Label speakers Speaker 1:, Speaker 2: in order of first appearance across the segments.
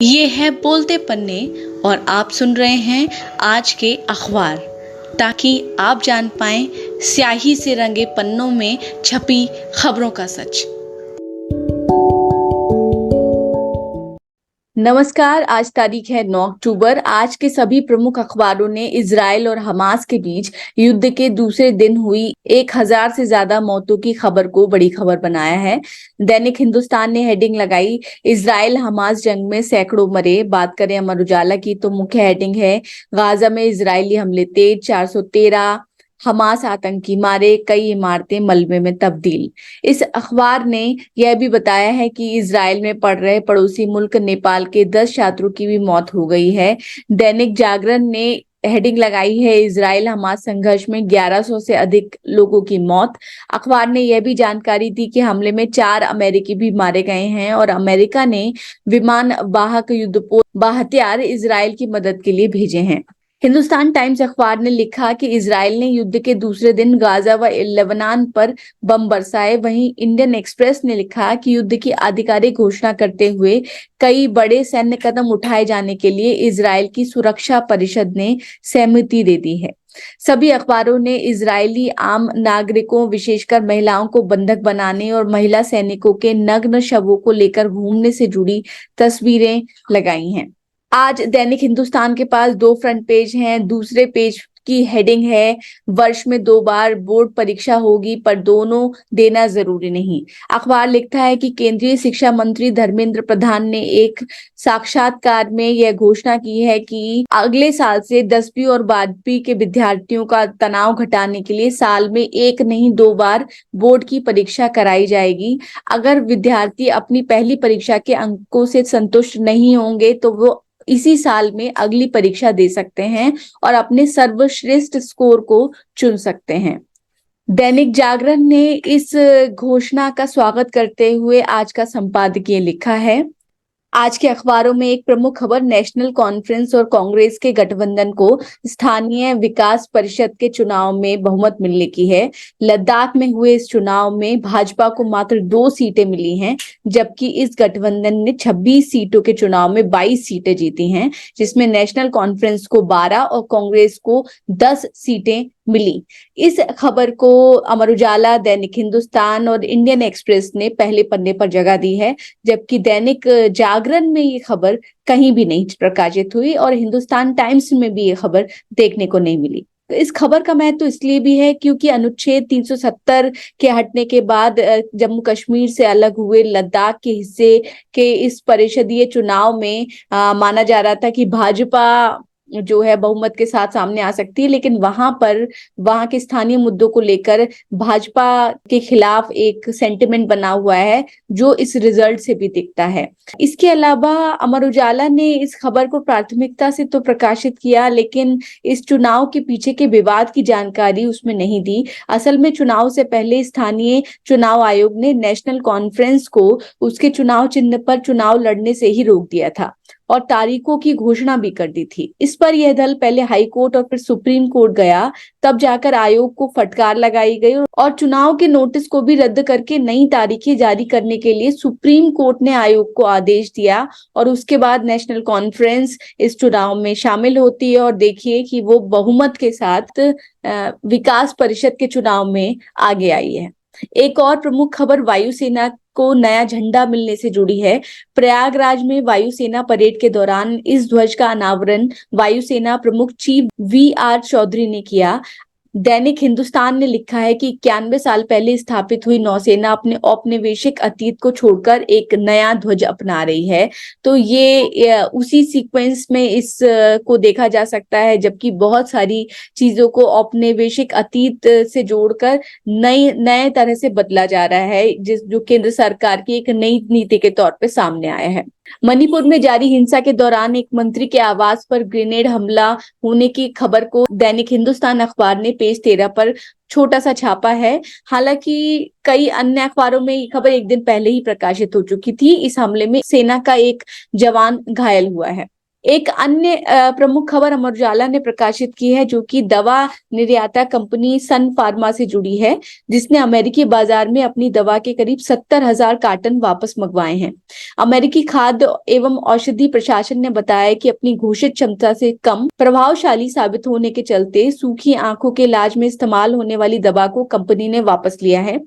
Speaker 1: ये है बोलते पन्ने और आप सुन रहे हैं आज के अखबार, ताकि आप जान पाएं स्याही से रंगे पन्नों में छपी खबरों का सच। नमस्कार, आज तारीख है 9 अक्टूबर। आज के सभी प्रमुख अखबारों ने इजराइल और हमास के बीच युद्ध के दूसरे दिन हुई 1000 से ज्यादा मौतों की खबर को बड़ी खबर बनाया है। दैनिक हिंदुस्तान ने हेडिंग लगाई, इजराइल हमास जंग में सैकड़ों मरे। बात करें अमर उजाला की तो मुख्य हेडिंग है, गाजा में इजरायली हमले तेज, 413 हमास आतंकी मारे, कई इमारतें मलबे में तब्दील। इस अखबार ने यह भी बताया है कि इजराइल में पढ़ रहे पड़ोसी मुल्क नेपाल के 10 छात्रों की भी मौत हो गई है। दैनिक जागरण ने हेडिंग लगाई है, इजराइल हमास संघर्ष में 1100 से अधिक लोगों की मौत। अखबार ने यह भी जानकारी दी कि हमले में 4 अमेरिकी भी मारे गए हैं और अमेरिका ने विमान वाहक युद्धपोत हथियार इजराइल की मदद के लिए भेजे हैं। हिंदुस्तान टाइम्स अखबार ने लिखा कि इजराइल ने युद्ध के दूसरे दिन गाजा व लेबनान पर बम बरसाए। वहीं इंडियन एक्सप्रेस ने लिखा कि युद्ध की आधिकारिक घोषणा करते हुए कई बड़े सैन्य कदम उठाए जाने के लिए इजराइल की सुरक्षा परिषद ने सहमति दे दी है। सभी अखबारों ने इजरायली आम नागरिकों, विशेषकर महिलाओं को बंधक बनाने और महिला सैनिकों के नग्न शवों को लेकर घूमने से जुड़ी तस्वीरें लगाई हैं। आज दैनिक हिंदुस्तान के पास 2 फ्रंट पेज हैं। दूसरे पेज की हेडिंग है, वर्ष में 2 बार बोर्ड परीक्षा होगी पर दोनों देना जरूरी नहीं। अखबार लिखता है कि केंद्रीय शिक्षा मंत्री धर्मेंद्र प्रधान ने एक साक्षात्कार में यह घोषणा की है कि अगले साल से 10वीं और 12वीं के विद्यार्थियों का तनाव घटाने के लिए साल में 1 नहीं 2 बार बोर्ड की परीक्षा कराई जाएगी। अगर विद्यार्थी अपनी पहली परीक्षा के अंकों से संतुष्ट नहीं होंगे तो वो इसी साल में अगली परीक्षा दे सकते हैं और अपने सर्वश्रेष्ठ स्कोर को चुन सकते हैं। दैनिक जागरण ने इस घोषणा का स्वागत करते हुए आज का संपादकीय लिखा है। आज के अखबारों में एक प्रमुख खबर, नेशनल कॉन्फ्रेंस और कांग्रेस के गठबंधन को स्थानीय विकास परिषद के चुनाव में बहुमत मिलने की है। लद्दाख में हुए इस चुनाव में भाजपा को मात्र 2 सीटें मिली हैं, जबकि इस गठबंधन ने 26 सीटों के चुनाव में 22 सीटें जीती हैं, जिसमें नेशनल कॉन्फ्रेंस को 12 और कांग्रेस को 10 सीटें मिली। इस खबर को अमर उजाला, दैनिक हिंदुस्तान और इंडियन एक्सप्रेस ने पहले पन्ने पर जगह दी है, जबकि दैनिक जागरण में ये खबर कहीं भी नहीं प्रकाशित हुई और हिंदुस्तान टाइम्स में भी ये खबर देखने को नहीं मिली। तो इस खबर का महत्व इसलिए भी है क्योंकि अनुच्छेद 370 के हटने के बाद जम्मू कश्मीर से अलग हुए लद्दाख के हिस्से के इस परिषदीय चुनाव में माना जा रहा था कि भाजपा जो है बहुमत के साथ सामने आ सकती है, लेकिन वहां के स्थानीय मुद्दों को लेकर भाजपा के खिलाफ एक सेंटिमेंट बना हुआ है, जो इस रिजल्ट से भी दिखता है। इसके अलावा अमर उजाला ने इस खबर को प्राथमिकता से तो प्रकाशित किया, लेकिन इस चुनाव के पीछे के विवाद की जानकारी उसमें नहीं दी। असल में चुनाव से पहले स्थानीय चुनाव आयोग ने नेशनल कॉन्फ्रेंस को उसके चुनाव चिन्ह पर चुनाव लड़ने से ही रोक दिया था और तारीखों की घोषणा भी कर दी थी। इस पर यह दल पहले हाई कोर्ट और फिर सुप्रीम कोर्ट गया, तब जाकर आयोग को फटकार लगाई गई और चुनाव के नोटिस को भी रद्द करके नई तारीखें जारी करने के लिए सुप्रीम कोर्ट ने आयोग को आदेश दिया और उसके बाद नेशनल कॉन्फ्रेंस इस चुनाव में शामिल होती है और देखिए कि वो बहुमत के साथ विकास परिषद के चुनाव में आगे आई है। एक और प्रमुख खबर वायुसेना को नया झंडा मिलने से जुड़ी है। प्रयागराज में वायुसेना परेड के दौरान इस ध्वज का अनावरण वायुसेना प्रमुख चीफ वी.आर. चौधरी ने किया। दैनिक हिंदुस्तान ने लिखा है कि 91 साल पहले स्थापित हुई नौसेना अपने औपनिवेशिक अतीत को छोड़कर एक नया ध्वज अपना रही है। तो ये उसी सीक्वेंस में इस को देखा जा सकता है, जबकि बहुत सारी चीजों को औपनिवेशिक अतीत से जोड़कर नए तरह से बदला जा रहा है, जो केंद्र सरकार की एक नई नीति के तौर पे सामने आया है। मणिपुर में जारी हिंसा के दौरान एक मंत्री के आवास पर ग्रेनेड हमला होने की खबर को दैनिक हिंदुस्तान अखबार ने पेज 13 पर छोटा सा छापा है। हालांकि कई अन्य अखबारों में ये खबर एक दिन पहले ही प्रकाशित हो चुकी थी। इस हमले में सेना का एक जवान घायल हुआ है। एक अन्य प्रमुख खबर अमर उजाला ने प्रकाशित की है, जो कि दवा निर्याता कंपनी सन फार्मा से जुड़ी है, जिसने अमेरिकी बाजार में अपनी दवा के करीब 70,000 कार्टन वापस मंगवाए हैं। अमेरिकी खाद्य एवं औषधि प्रशासन ने बताया कि अपनी घोषित क्षमता से कम प्रभावशाली साबित होने के चलते सूखी आंखों के इलाज में इस्तेमाल होने वाली दवा को कंपनी ने वापस लिया है।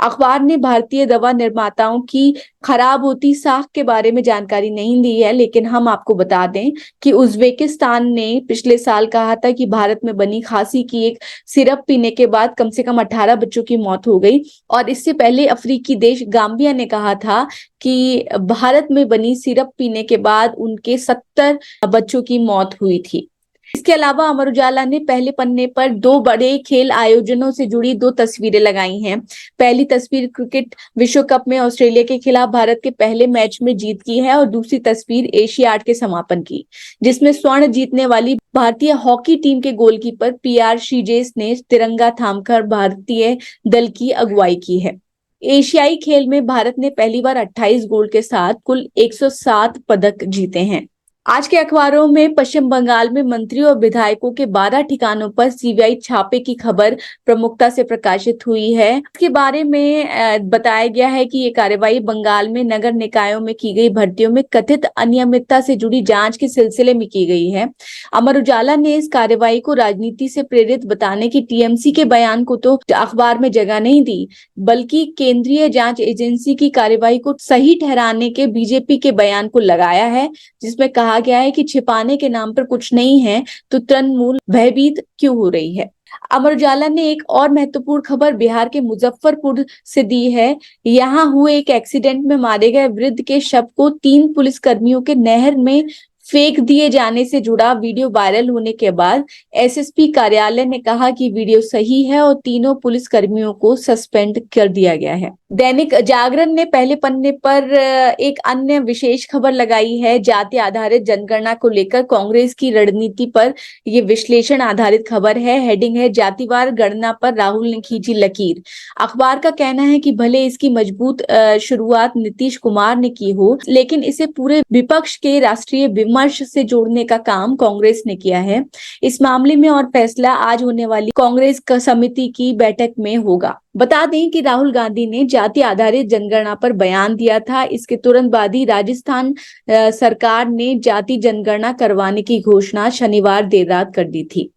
Speaker 1: अखबार ने भारतीय दवा निर्माताओं की खराब होती साख के बारे में जानकारी नहीं दी है, लेकिन हम आपको बता दें कि उज्बेकिस्तान ने पिछले साल कहा था कि भारत में बनी खांसी की एक सिरप पीने के बाद कम से कम 18 बच्चों की मौत हो गई, और इससे पहले अफ्रीकी देश गाम्बिया ने कहा था कि भारत में बनी सिरप पीने के बाद उनके 70 बच्चों की मौत हुई थी। इसके अलावा अमर उजाला ने पहले पन्ने पर दो बड़े खेल आयोजनों से जुड़ी दो तस्वीरें लगाई हैं। पहली तस्वीर क्रिकेट विश्व कप में ऑस्ट्रेलिया के खिलाफ भारत के पहले मैच में जीत की है, और दूसरी तस्वीर एशियाड के समापन की, जिसमें स्वर्ण जीतने वाली भारतीय हॉकी टीम के गोलकीपर पीआर श्रीजेश ने तिरंगा थामकर भारतीय दल की अगुवाई की है। एशियाई खेल में भारत ने पहली बार 28 गोल्ड के साथ कुल 107 पदक जीते हैं। आज के अखबारों में पश्चिम बंगाल में मंत्री और विधायकों के 12 ठिकानों पर सीबीआई छापे की खबर प्रमुखता से प्रकाशित हुई है। इसके बारे में बताया गया है कि ये कार्रवाई बंगाल में नगर निकायों में की गई भर्तियों में कथित अनियमितता से जुड़ी जांच के सिलसिले में की गई है। अमर उजाला ने इस कार्रवाई को राजनीति से प्रेरित बताने की टीएमसी के बयान को तो अखबार में जगह नहीं दी, बल्कि केंद्रीय जांच एजेंसी की कार्रवाई को सही ठहराने के बीजेपी के बयान को लगाया है, जिसमें कहा गया है कि छिपाने के नाम पर कुछ नहीं है तो तृणमूल भयभीत क्यों हो रही है। अमर उजाला ने एक और महत्वपूर्ण खबर बिहार के मुजफ्फरपुर से दी है। यहाँ हुए एक एक्सीडेंट में मारे गए वृद्ध के शव को 3 पुलिसकर्मियों के नहर में फेंक दिए जाने से जुड़ा वीडियो वायरल होने के बाद एसएसपी कार्यालय ने कहा कि वीडियो सही है और तीनों पुलिसकर्मियों को सस्पेंड कर दिया गया है। दैनिक जागरण ने पहले पन्ने पर एक अन्य विशेष खबर लगाई है। जाति आधारित जनगणना को लेकर कांग्रेस की रणनीति पर यह विश्लेषण आधारित खबर है। हेडिंग है, जातिवार गणना पर राहुल ने खींची लकीर। अखबार का कहना है कि भले इसकी मजबूत शुरुआत नीतीश कुमार ने की हो, लेकिन इसे पूरे विपक्ष के राष्ट्रीय विमर्श से जोड़ने का काम कांग्रेस ने किया है। इस मामले में और फैसला आज होने वाली कांग्रेस समिति की बैठक में होगा। बता दें कि राहुल गांधी ने जाति आधारित जनगणना पर बयान दिया था। इसके तुरंत बाद ही राजस्थान सरकार ने जाति जनगणना करवाने की घोषणा शनिवार देर रात कर दी थी।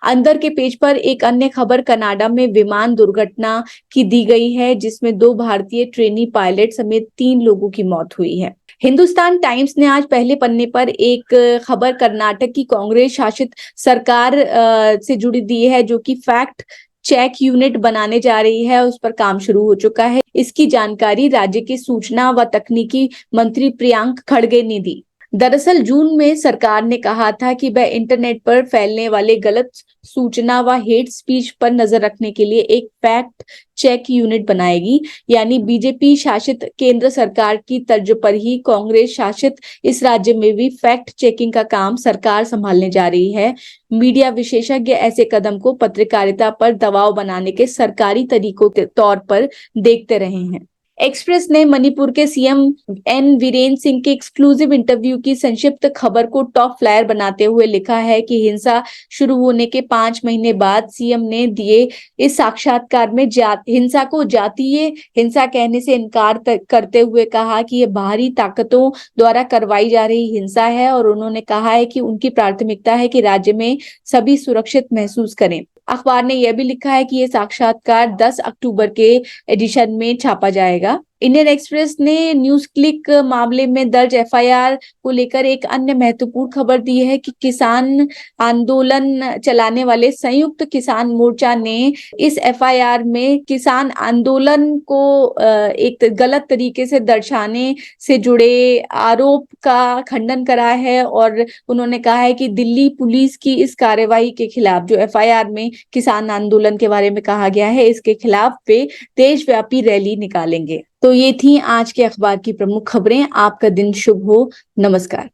Speaker 1: अंदर के पेज पर एक अन्य खबर कनाडा में विमान दुर्घटना की दी गई है, जिसमें 2 भारतीय ट्रेनी पायलट समेत 3 लोगों की मौत हुई है। हिंदुस्तान टाइम्स ने आज पहले पन्ने पर एक खबर कर्नाटक की कांग्रेस शासित सरकार से जुड़ी दी है, जो कि फैक्ट चेक यूनिट बनाने जा रही है। उस पर काम शुरू हो चुका है। इसकी जानकारी राज्य के सूचना व तकनीकी मंत्री प्रियांक खड़गे ने दी। दरअसल जून में सरकार ने कहा था कि वह इंटरनेट पर फैलने वाले गलत सूचना व हेट स्पीच पर नजर रखने के लिए एक फैक्ट चेक यूनिट बनाएगी। यानी बीजेपी शासित केंद्र सरकार की तर्ज पर ही कांग्रेस शासित इस राज्य में भी फैक्ट चेकिंग का काम सरकार संभालने जा रही है। मीडिया विशेषज्ञ ऐसे कदम को पत्रकारिता पर दबाव बनाने के सरकारी तरीकों के तौर पर देखते रहे हैं। एक्सप्रेस ने मणिपुर के सीएम एन वीरेंद्र सिंह के एक्सक्लूसिव इंटरव्यू की संक्षिप्त खबर को टॉप फ्लायर बनाते हुए लिखा है कि हिंसा शुरू होने के 5 महीने बाद सीएम ने दिए इस साक्षात्कार में हिंसा को जातीय हिंसा कहने से इनकार करते हुए कहा कि यह बाहरी ताकतों द्वारा करवाई जा रही हिंसा है, और उन्होंने कहा है कि उनकी प्राथमिकता है कि राज्य में सभी सुरक्षित महसूस करें। अखबार ने यह भी लिखा है कि यह साक्षात्कार 10 अक्टूबर के एडिशन में छापा जाएगा। इंडियन एक्सप्रेस ने न्यूज क्लिक मामले में दर्ज एफआईआर को लेकर एक अन्य महत्वपूर्ण खबर दी है कि किसान आंदोलन चलाने वाले संयुक्त किसान मोर्चा ने इस एफआईआर में किसान आंदोलन को एक गलत तरीके से दर्शाने से जुड़े आरोप का खंडन करा है, और उन्होंने कहा है कि दिल्ली पुलिस की इस कार्रवाई के खिलाफ, जो एफआईआर में किसान आंदोलन के बारे में कहा गया है, इसके खिलाफ वे देशव्यापी रैली निकालेंगे। तो ये थी आज के अखबार की प्रमुख खबरें। आपका दिन शुभ हो। नमस्कार।